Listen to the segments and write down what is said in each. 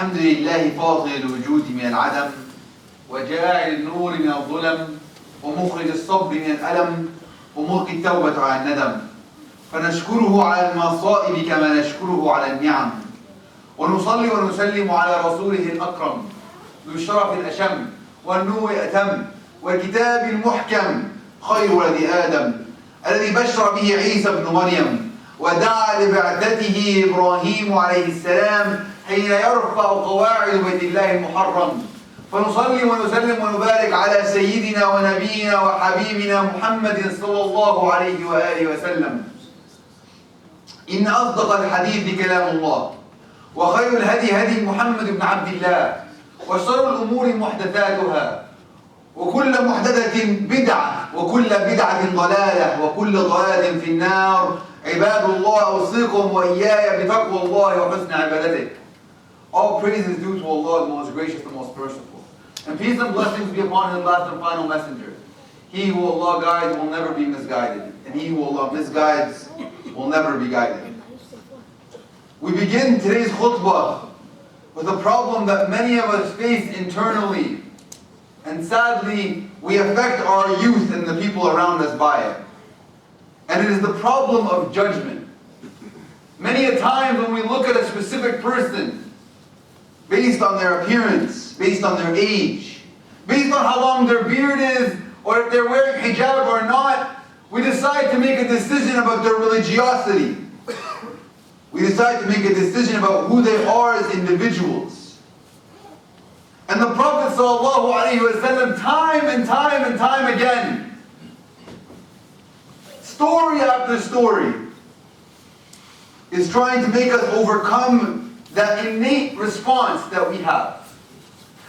الحمد لله فاطر الوجود من العدم وجاعل النور من الظلم ومخرج الصبر من الألم وملقي التوبة على الندم فنشكره على المصائب كما نشكره على النعم ونصلي ونسلم على رسوله الأكرم ذو الشرف الأشم والنور الأتم والكتاب المحكم خير ولد آدم الذي بشر به عيسى بن مريم ودعا لبعثته إبراهيم عليه السلام حين يرفع قواعد بيت الله المحرم فنصلي ونسلم ونبارك على سيدنا ونبينا وحبيبنا محمد صلى الله عليه وآله وسلم. إن أصدق الحديث كلام الله وخير الهدي هدي محمد بن عبد الله وشر الأمور محدثاتها وكل محدثة بدعة وكل بدعة ضلالة وكل ضلالة في النار. عباد الله أوصيكم وإياي بتقوى الله وحسن عبادته. All praise is due to Allah, the most gracious, the most merciful. And peace and blessings be upon His last and final messenger. He who Allah guides will never be misguided, and he who Allah misguides will never be guided. We begin today's khutbah with a problem that many of us face internally, and sadly we affect our youth and the people around us by it. And it is the problem of judgment. Many a time when we look at a specific person, based on their appearance, based on their age, based on how long their beard is, or if they're wearing hijab or not, we decide to make a decision about their religiosity. We decide to make a decision about who they are as individuals. And the Prophet ﷺ, time and time and time again, story after story, is trying to make us overcome that innate response that we have.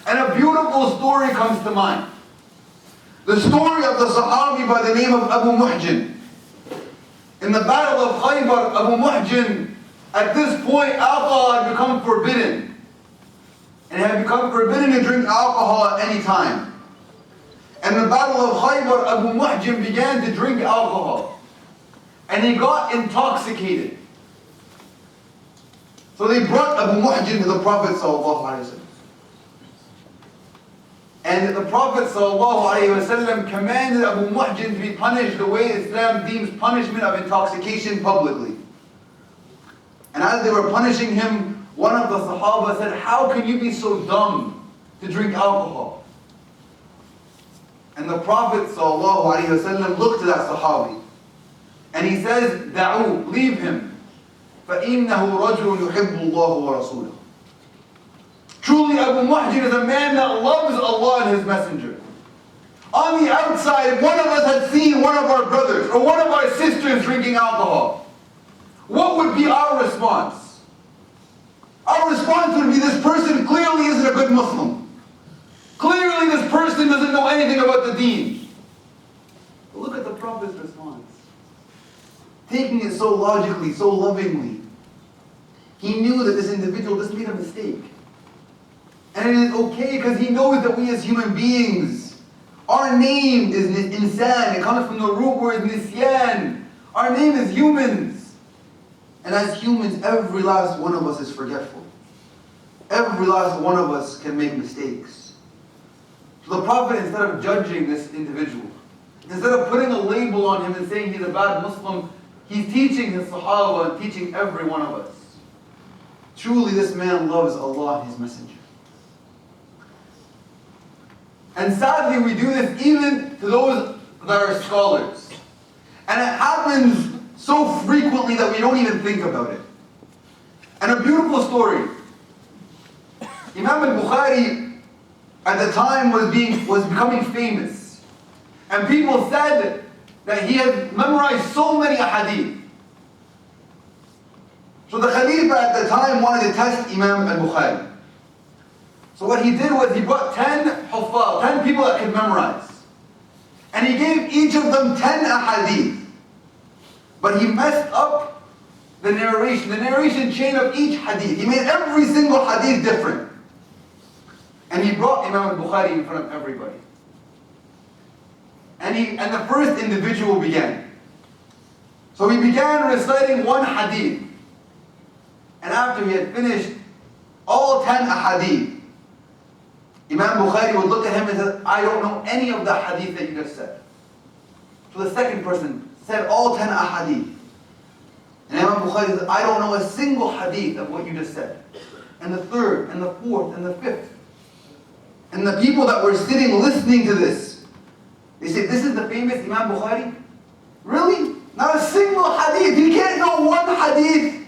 And a beautiful story comes to mind. The story of the Sahabi by the name of Abu Muhjin. In the battle of Khaybar, Abu Muhjin, at this point, alcohol had become forbidden. And it had become forbidden to drink alcohol at any time. And in the battle of Khaybar, Abu Muhjin began to drink alcohol. And he got intoxicated. So they brought Abu Muhjin to the Prophet ﷺ. And the Prophet ﷺ commanded Abu Muhjin to be punished the way Islam deems punishment of intoxication publicly. And as they were punishing him, one of the Sahaba said, "How can you be so dumb to drink alcohol?" And the Prophet ﷺ looked at that Sahabi and he says, "Da'u, leave him. فَإِنَّهُ رَجُلٌ يُحِبُّ اللَّهُ وَرَسُولَهُ." Truly Abu Muhjin is a man that loves Allah and His Messenger. On the outside, if one of us had seen one of our brothers or one of our sisters drinking alcohol, what would be our response? Our response would be, this person clearly isn't a good Muslim. Clearly this person doesn't know anything about the deen. But look at the Prophet's response. Taking it so logically, so lovingly. He knew that this individual just made a mistake. And it is okay because he knows that we as human beings, our name is insan. It comes from the root word nisyan. Our name is humans. And as humans, every last one of us is forgetful. Every last one of us can make mistakes. So the Prophet, instead of judging this individual, instead of putting a label on him and saying he's a bad Muslim, he's teaching his Sahaba and teaching every one of us. Truly this man loves Allah and His Messenger. And sadly we do this even to those that are scholars. And it happens so frequently that we don't even think about it. And a beautiful story. Imam al-Bukhari at the time was becoming famous. And people said that he had memorized so many ahadith. So the Khalifa at the time wanted to test Imam al-Bukhari. So what he did was he brought 10 huffaz, 10 people that could memorize. And he gave each of them 10 ahadith. But he messed up the narration chain of each hadith. He made every single hadith different. And he brought Imam al-Bukhari in front of everybody. And the first individual began. So he began reciting one hadith. And after he had finished, all 10 ahadith. Imam Bukhari would look at him and say, I don't know any of the hadith that you just said. So the second person said all 10 ahadith. And Imam Bukhari said, I don't know a single hadith of what you just said. And the third, and the fourth, and the fifth. And the people that were sitting listening to this, they say, this is the famous Imam Bukhari? Really? Not a single hadith. He can't know one hadith.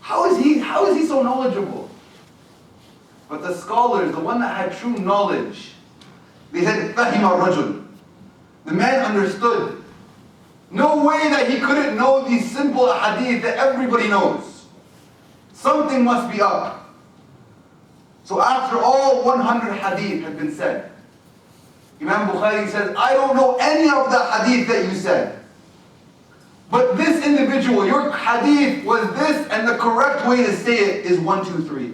How is he so knowledgeable? But the scholars, the one that had true knowledge, they said, فَهِمَ الرَّجُلُ. The man understood. No way that he couldn't know these simple hadith that everybody knows. Something must be up. So after all 100 hadith had been said, Imam Bukhari says, I don't know any of the hadith that you said. But this individual, your hadith was this, and the correct way to say it is 1, 2, 3.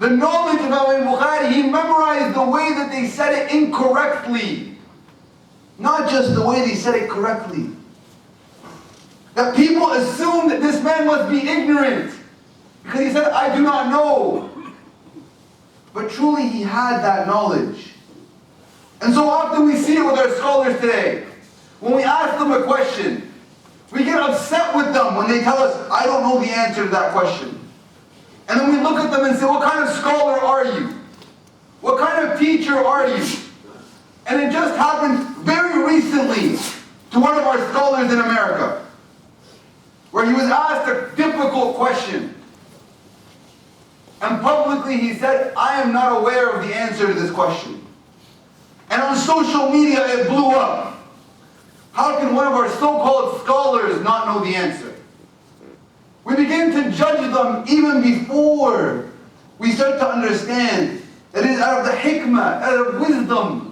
The knowledge of Imam Bukhari, he memorized the way that they said it incorrectly. Not just the way they said it correctly. That people assumed that this man must be ignorant. Because he said, I do not know. But truly he had that knowledge. And so often we see it with our scholars today. When we ask them a question, we get upset with them when they tell us, I don't know the answer to that question. And then we look at them and say, what kind of scholar are you? What kind of teacher are you? And it just happened very recently to one of our scholars in America, where he was asked a difficult question. And publicly he said, I am not aware of the answer to this question. And on social media it blew up. How can one of our so-called scholars not know the answer? We begin to judge them even before we start to understand that it is out of the hikmah, out of wisdom,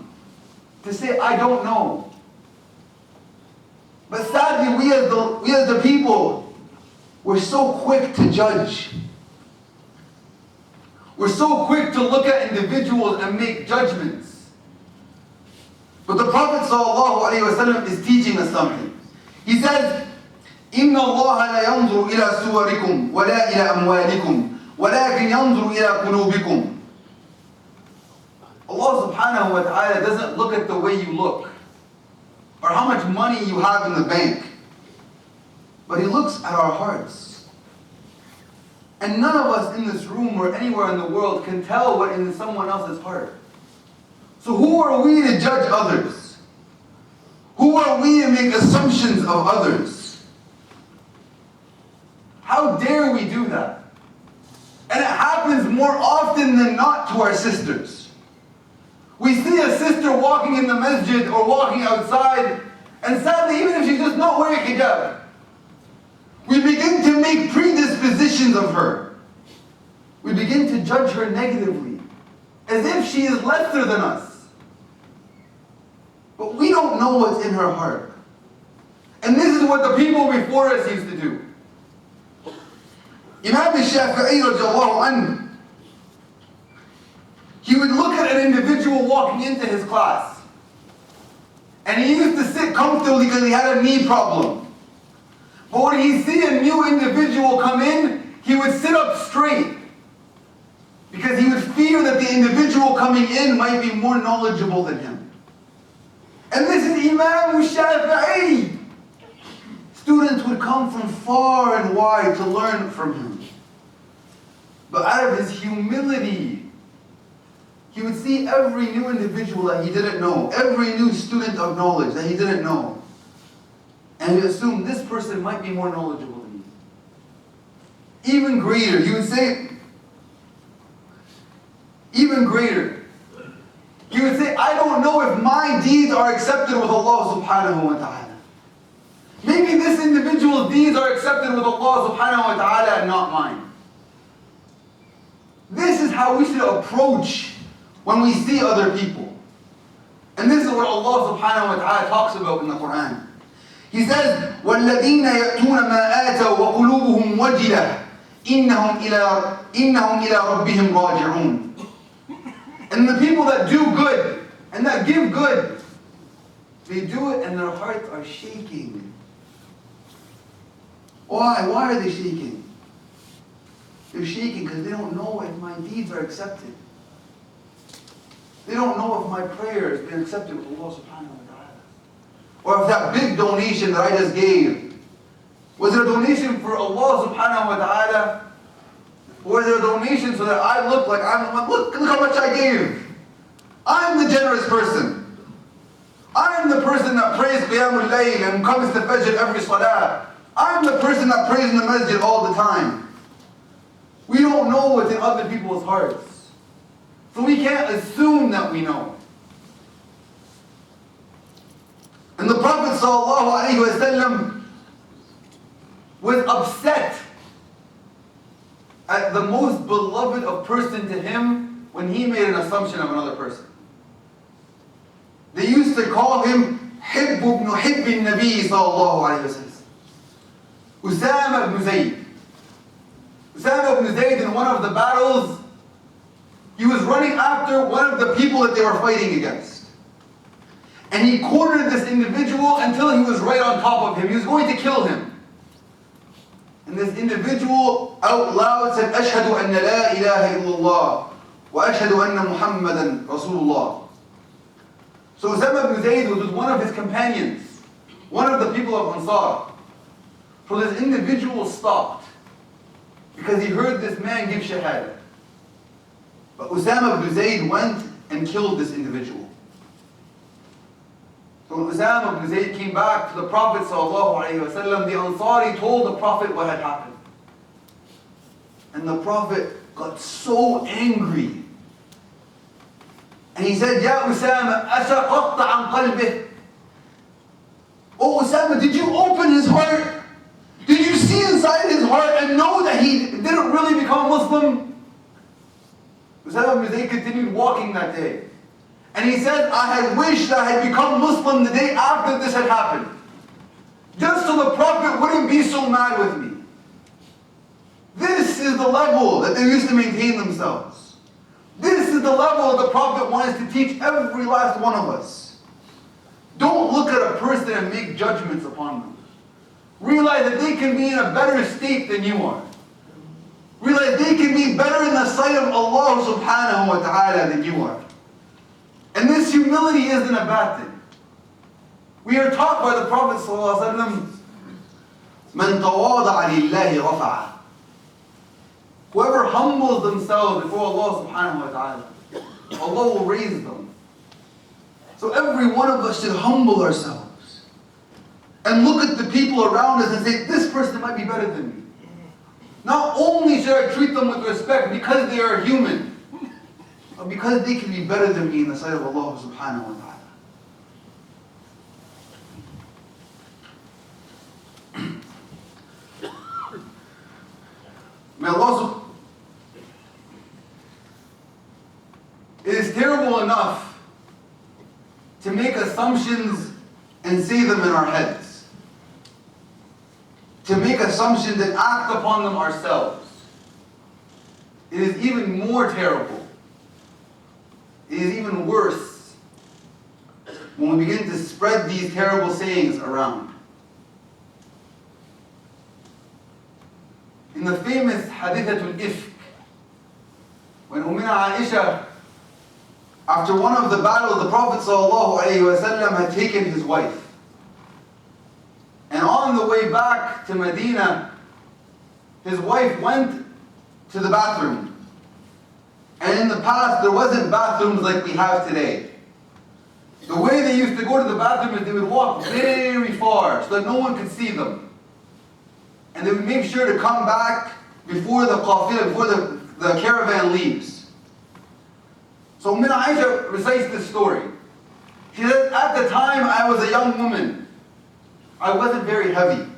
to say, I don't know. But sadly, we as the people, we're so quick to judge. We're so quick to look at individuals and make judgments. But the Prophet ﷺ is teaching us something. He says, إِنَّ اللَّهَ لَا يَنْظُرُ إِلَى صُوَرِكُمْ وَلَا إِلَى أَمْوَالِكُمْ وَلَكِنْ يَنْظُرُ إِلَى قُلُوبِكُمْ. Allah subhanahu wa ta'ala doesn't look at the way you look or how much money you have in the bank, but He looks at our hearts. And none of us in this room or anywhere in the world can tell what is in someone else's heart. So who are we to judge others? Who are we to make assumptions of others? How dare we do that? And it happens more often than not to our sisters. We see a sister walking in the masjid or walking outside, and sadly, even if she's just not wearing hijab, we begin to make predispositions of her. We begin to judge her negatively, as if she is lesser than us. But we don't know what's in her heart. And this is what the people before us used to do. Imam al-Shafi'i radiallahu anhu, he would look at an individual walking into his class, and he used to sit comfortably because he had a knee problem. But when he see a new individual come in, he would sit up straight, because he would fear that the individual coming in might be more knowledgeable than him. And this is Imam al-Shafi'i. Students would come from far and wide to learn from him. But out of his humility, he would see every new individual that he didn't know, every new student of knowledge that he didn't know, and he assumed this person might be more knowledgeable than me. Even greater, he would say, even greater. He would say, I don't know if my deeds are accepted with Allah subhanahu wa ta'ala. Maybe this individual's deeds are accepted with Allah subhanahu wa ta'ala and not mine. This is how we should approach when we see other people. And this is what Allah subhanahu wa ta'ala talks about in the Quran. He says, وَالَّذِينَ يَأْتُونَ مَا آتَوْا وَقُلُوبُهُمْ وَجِلَةٌ إِنَّهُمْ إِلَىٰ رَبِّهِمْ رَاجِعُونَ. And the people that do good and that give good, they do it and their hearts are shaking. Why? Why are they shaking? They're shaking because they don't know if my deeds are accepted. They don't know if my prayer has been accepted with Allah subhanahu wa ta'ala. Or if that big donation that I just gave, was it a donation for Allah subhanahu wa ta'ala? Or is it a donation so that I look like look how much I gave. I'm the generous person. I'm the person that prays Qiyamul Layl and comes to Fajr every Salah. I'm the person that prays in the masjid all the time. We don't know what's in other people's hearts. So we can't assume that we know. And the Prophet ﷺ was upset at the most beloved of person to him when he made an assumption of another person. They used to call him Hibb ibn Hibb al-Nabi sallallahu alayhi wa sallam. Usama ibn Zayd. Usama ibn Zayd, in one of the battles, he was running after one of the people that they were fighting against. And he cornered this individual until he was right on top of him. He was going to kill him. And this individual out loud said, Ashhadu anna la ilaha illallah wa ashhadu anna Muhammadan Rasulullah. So Usama ibn Zayd was with one of his companions, one of the people of Ansar. So this individual stopped because he heard this man give shahada. But Usama ibn Zayd went and killed this individual. So when Usama ibn Zayd came back to the Prophet ﷺ, the Ansari told the Prophet what had happened. And the Prophet got so angry. And he said, Ya Usama, ashaqaqta an qalbih. Oh Usama, did you open his heart? Did you see inside his heart and know that he didn't really become Muslim? Usama ibn Zayd continued walking that day. And he said, I had wished that I had become Muslim the day after this had happened. Just so the Prophet wouldn't be so mad with me. This is the level that they used to maintain themselves. This is the level the Prophet wants to teach every last one of us. Don't look at a person and make judgments upon them. Realize that they can be in a better state than you are. Realize they can be better in the sight of Allah subhanahu wa ta'ala than you are. And this humility isn't a bad thing. We are taught by the Prophet sallallahu alaihi wasallam, "Man tawada'a lillahi rafa'a." Whoever humbles themselves before Allah subhanahu wa ta'ala, Allah will raise them. So every one of us should humble ourselves and look at the people around us and say, this person might be better than me. Not only should I treat them with respect because they are human, but because they can be better than me in the sight of Allah subhanahu wa ta'ala. May Allah it is terrible enough to make assumptions and say them in our heads. To make assumptions and act upon them ourselves. It is even more terrible. It is even worse when we begin to spread these terrible sayings around. In the famous Hadithatul Ifk, when Ummina Aisha, after one of the battles, the Prophet ﷺ had taken his wife. And on the way back to Medina, his wife went to the bathroom. And in the past, there wasn't bathrooms like we have today. The way they used to go to the bathroom is they would walk very far so that no one could see them. And they would make sure to come back before the qafilah, before the caravan leaves. So Ummina Aisha recites this story. She says, at the time I was a young woman. I wasn't very heavy.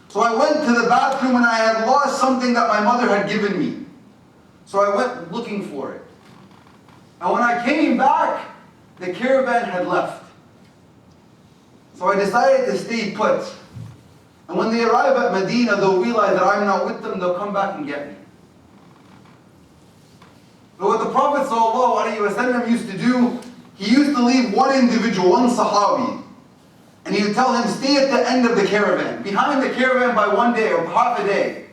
So I went to the bathroom and I had lost something that my mother had given me. So I went looking for it. And when I came back, the caravan had left. So I decided to stay put. And when they arrive at Medina, they'll realize that I'm not with them, they'll come back and get me. But what the Prophet ﷺ used to do, he used to leave one individual, one Sahabi, and he would tell him, stay at the end of the caravan, behind the caravan by one day or half a day.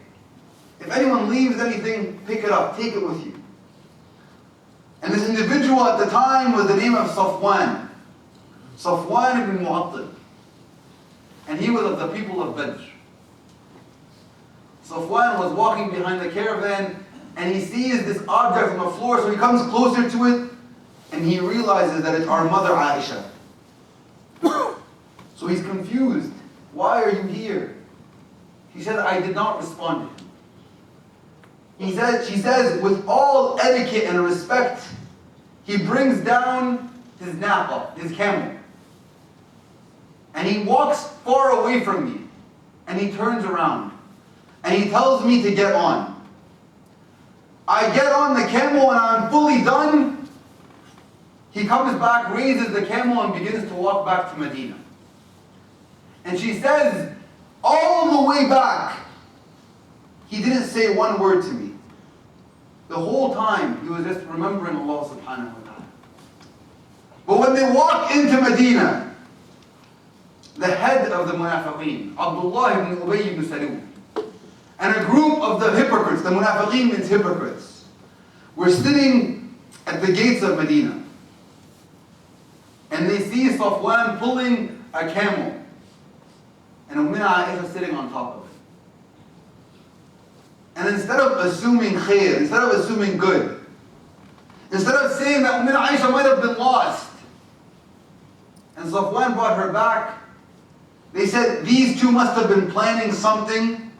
If anyone leaves anything, pick it up, take it with you. And this individual at the time was the name of Safwan. Safwan ibn Mu'attal. And he was of the people of Badr. Safwan was walking behind the caravan and he sees this object on the floor, so he comes closer to it and he realizes that it's our mother Aisha. So he's confused. Why are you here? He says, I did not respond to him. She says, with all etiquette and respect, he brings down his naqa, his camel. And he walks far away from me. And he turns around. And he tells me to get on. I get on the camel and I'm fully done. He comes back, raises the camel and begins to walk back to Medina. And she says, all the way back, he didn't say one word to me. The whole time, he was just remembering Allah subhanahu wa ta'ala. But when they walk into Medina, the head of the munafiqeen, Abdullah ibn Ubay ibn Salul, and a group of the hypocrites, the munafiqeen means hypocrites, were sitting at the gates of Medina. And they see Safwan pulling a camel. And Ummina Aisha sitting on top of it. And instead of assuming khair, instead of assuming good, instead of saying that Ummina Aisha might have been lost, and Safwan brought her back, they said these two must have been planning something,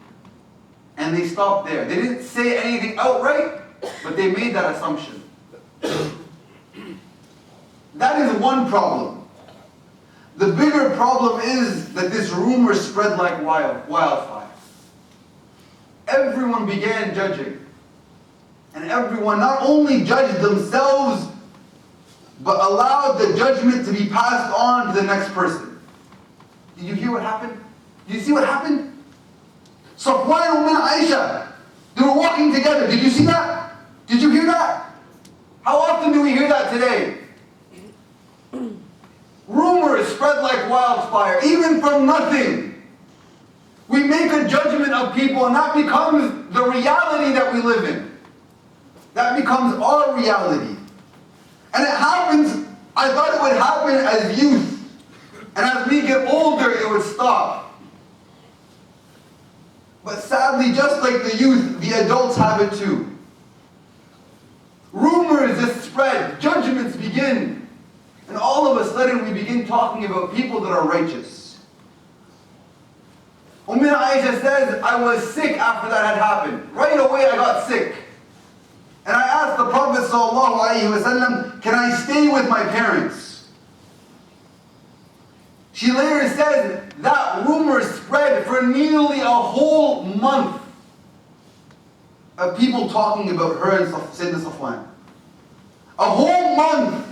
and they stopped there. They didn't say anything outright, but they made that assumption. That is one problem. The bigger problem is that this rumor spread like wildfire. Everyone began judging. And everyone not only judged themselves, but allowed the judgment to be passed on to the next person. Did you hear what happened? Did you see what happened? Safwan and Aisha, they were walking together. Did you see that? Did you hear that? How often do we hear that today? Rumors spread like wildfire, even from nothing. We make a judgment of people and that becomes the reality that we live in. That becomes our reality. And it happens, I thought it would happen as youth. And as we get older, it would stop. But sadly, just like the youth, the adults have it too. Rumors just spread, judgments begin. And all of a sudden we begin talking about people that are righteous. Ummina Aisha says, I was sick after that had happened. Right away I got sick. And I asked the Prophet ﷺ, can I stay with my parents? She later says, that rumor spread for nearly a whole month of people talking about her and Sayyidina Safwan. A whole month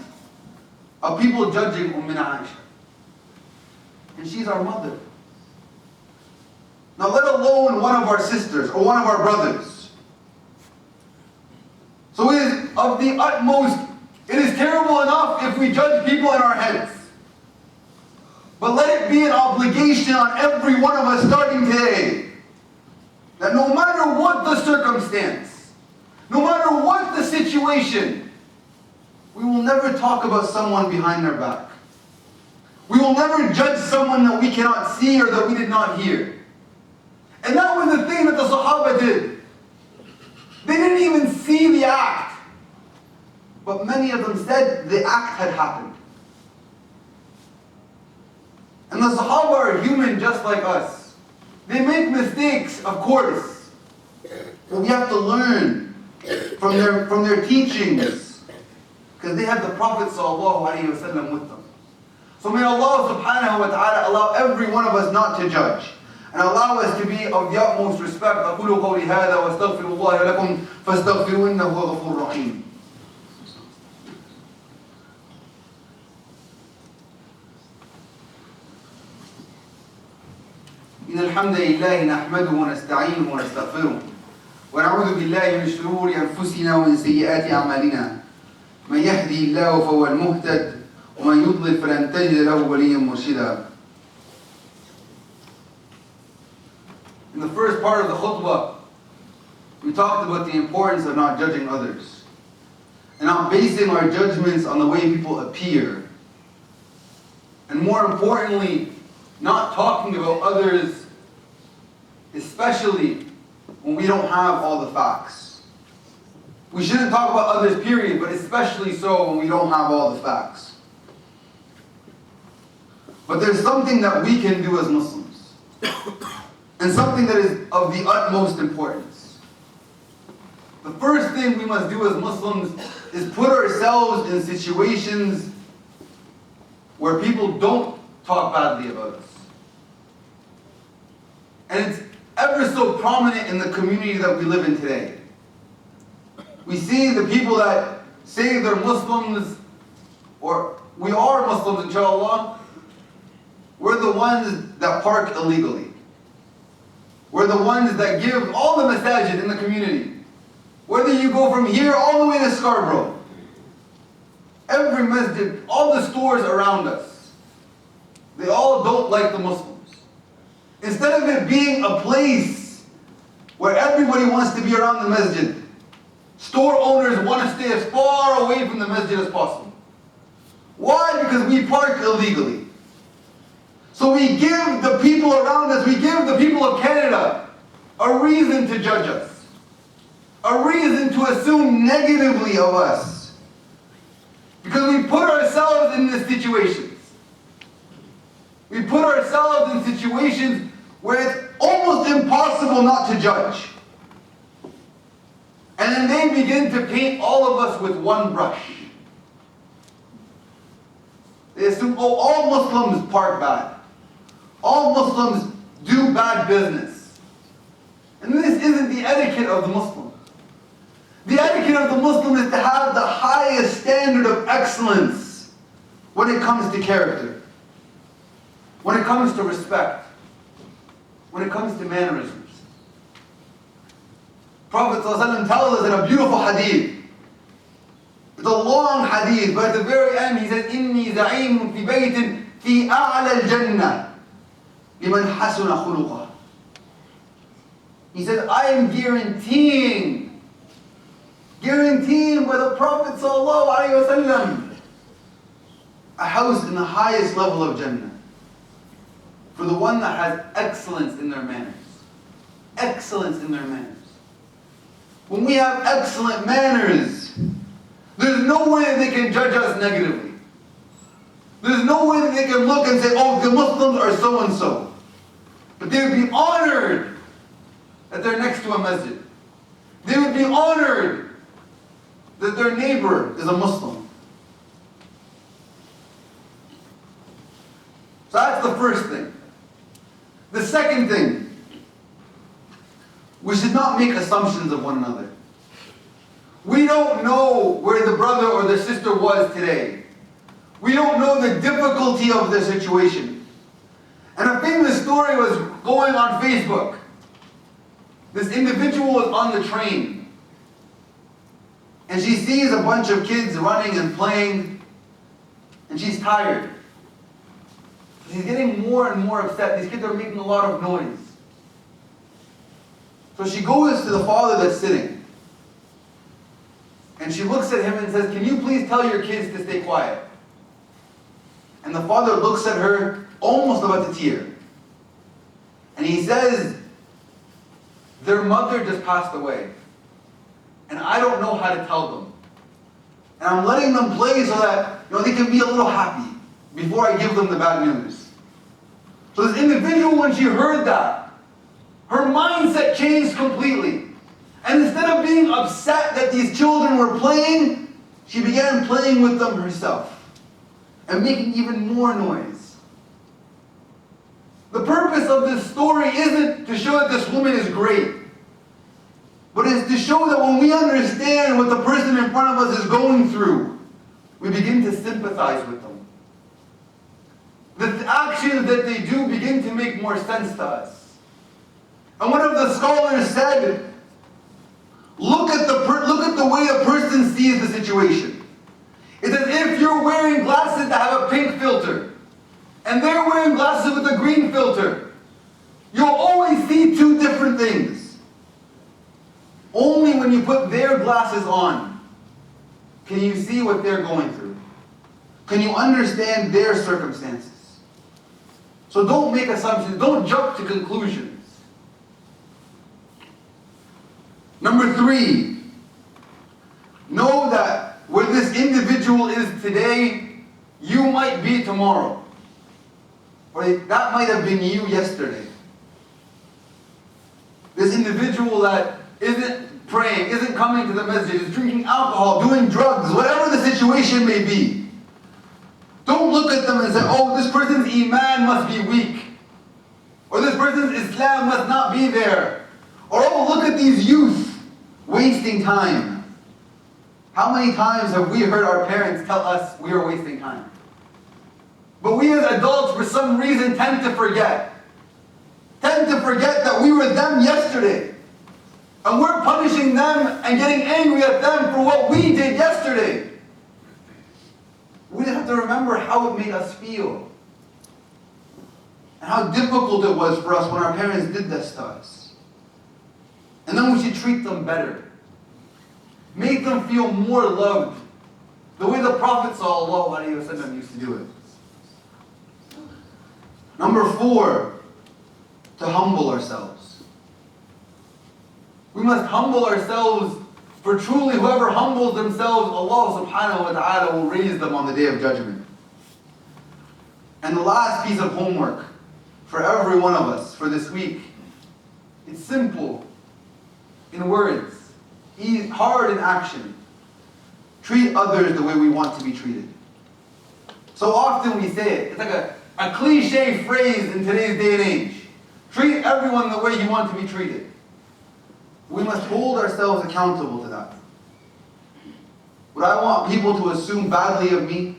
of people judging Ummina Aisha. And she's our mother. Now let alone one of our sisters or one of our brothers. So it is of the utmost, it is terrible enough if we judge people in our heads. But let it be an obligation on every one of us starting today, that no matter what the circumstance, no matter what the situation, we will never talk about someone behind their back. We will never judge someone that we cannot see or that we did not hear. And that was the thing that the Sahaba did. They didn't even see the act. But many of them said the act had happened. And the Sahaba are human just like us. They make mistakes, of course. But we have to learn from their teachings. Because they had the Prophet ﷺ with them. So may Allah subhanahu wa ta'ala allow every one of us not to judge. And allow us to be of the utmost respect. أقول قولي هذا واستغفر الله لكم فاستغفروه إنه هو الغفور الرحيم. إن الحمد لله نحمده ونستعينه ونستغفره ونعوذ بالله من شرور أنفسنا ومن سيئات أعمالنا. من يهدي الله فهو المهتد ومن يضلل فلن تجد له وليا مرشدا. In the first part of the khutbah, we talked about the importance of not judging others and not basing our judgments on the way people appear. And more importantly, not talking about others, especially when we don't have all the facts. We shouldn't talk about others, period, but especially so when we don't have all the facts. But there's something that we can do as Muslims, and something that is of the utmost importance. The first thing we must do as Muslims is put ourselves in situations where people don't talk badly about us. And it's ever so prominent in the community that we live in today. We see the people that say they're Muslims, or we are Muslims, inshallah. We're the ones that park illegally. We're the ones that give all the masajid in the community. Whether you go from here all the way to Scarborough, every masjid, all the stores around us, they all don't like the Muslims. Instead of it being a place where everybody wants to be around the masjid, store owners want to stay as far away from the masjid as possible. Why? Because we park illegally. So we give the people around us, we give the people of Canada a reason to judge us, a reason to assume negatively of us, because we put ourselves in these situations. We put ourselves in situations where it's almost impossible not to judge. And then they begin to paint all of us with one brush. They assume, oh, all Muslims park bad. All Muslims do bad business. And this isn't the etiquette of the Muslim. The etiquette of the Muslim is to have the highest standard of excellence when it comes to character, when it comes to respect, when it comes to mannerisms. Prophet ﷺ tells us in a beautiful hadith. It's a long hadith, but at the very end he says, إِنِّي زَعِيمٌ فِي بَيْتٍ فِي أَعْلَى الْجَنَّةِ لِمَنْ حَسُنَ خُلُقَهُ. He says, I am guaranteeing by the Prophet ﷺ a house in the highest level of Jannah for the one that has excellence in their manners. Excellence in their manners. When we have excellent manners, there's no way that they can judge us negatively. There's no way that they can look and say, oh, the Muslims are so and so. But they would be honored that they're next to a masjid. They would be honored that their neighbor is a Muslim. So that's the first thing. The second thing, we should not make assumptions of one another. We don't know where the brother or the sister was today. We don't know the difficulty of the situation. And a famous story was going on Facebook. This individual was on the train, and she sees a bunch of kids running and playing, and she's tired. She's getting more and more upset. These kids are making a lot of noise. So she goes to the father that's sitting, and she looks at him and says, can you please tell your kids to stay quiet? And the father looks at her, almost about to tear. And he says, their mother just passed away, and I don't know how to tell them. And I'm letting them play so that they can be a little happy before I give them the bad news. So this individual, when she heard that, her mindset changed completely. And instead of being upset that these children were playing, she began playing with them herself and making even more noise. The purpose of this story isn't to show that this woman is great, but it's to show that when we understand what the person in front of us is going through, we begin to sympathize with them. The actions that they do begin to make more sense to us. And one of the scholars said, look at the way a person sees the situation. It's as if you're wearing glasses that have a pink filter, and they're wearing glasses with a green filter. You'll always see two different things. put their glasses on, can you see what they're going through? Can you understand their circumstances? So don't make assumptions, don't jump to conclusions. Number 3, know that where this individual is today, you might be tomorrow. Or that might have been you yesterday. This individual that isn't praying, isn't coming to the masjid, is drinking alcohol, doing drugs, whatever the situation may be. Don't look at them and say, oh, this person's iman must be weak. Or this person's Islam must not be there. Or, oh, look at these youth wasting time. How many times have we heard our parents tell us we are wasting time? But we as adults, for some reason, tend to forget. Tend to forget that we were them yesterday. And we're punishing them and getting angry at them for what we did yesterday. We have to remember how it made us feel. And how difficult it was for us when our parents did this to us. And then we should treat them better. Make them feel more loved. The way the Prophet ﷺ used to do it. Number 4, to humble ourselves. We must humble ourselves, for truly whoever humbles themselves, Allah subhanahu wa ta'ala will raise them on the Day of Judgment. And the last piece of homework for every one of us for this week, it's simple in words, hard in action. Treat others the way we want to be treated. So often we say it. It's like a cliche phrase in today's day and age. Treat everyone the way you want to be treated. We must hold ourselves accountable to that. Would I want people to assume badly of me?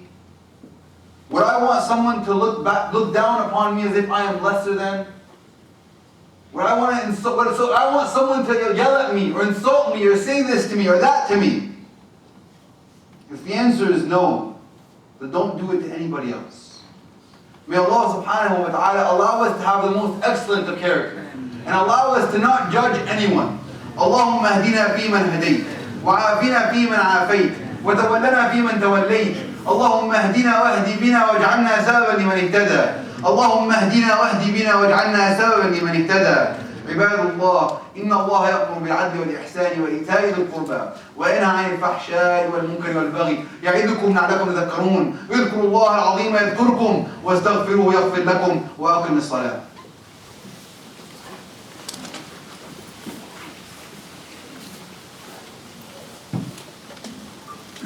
Would I want someone to look down upon me as if I am lesser than? Would I want I want someone to yell at me or insult me or say this to me or that to me? If the answer is no, then don't do it to anybody else. May Allah subhanahu wa ta'ala allow us to have the most excellent of character and allow us to not judge anyone. اللهم اهدنا فيمن هديت وعافنا فيمن عافيت وتولنا فيمن توليت اللهم اهدنا واهد بنا واجعلنا سببا لمن اهتدى اللهم اهدنا واهد بنا واجعلنا سببا لمن اهتدى عباد الله إن الله يأمر بالعدل والإحسان وإيتاء ذي القربى وينهى عن الفحشاء والمنكر والبغي يعظكم لعلكم تذكرون اذكروا الله العظيم يذكركم واستغفروه يغفر لكم وأقم الصلاة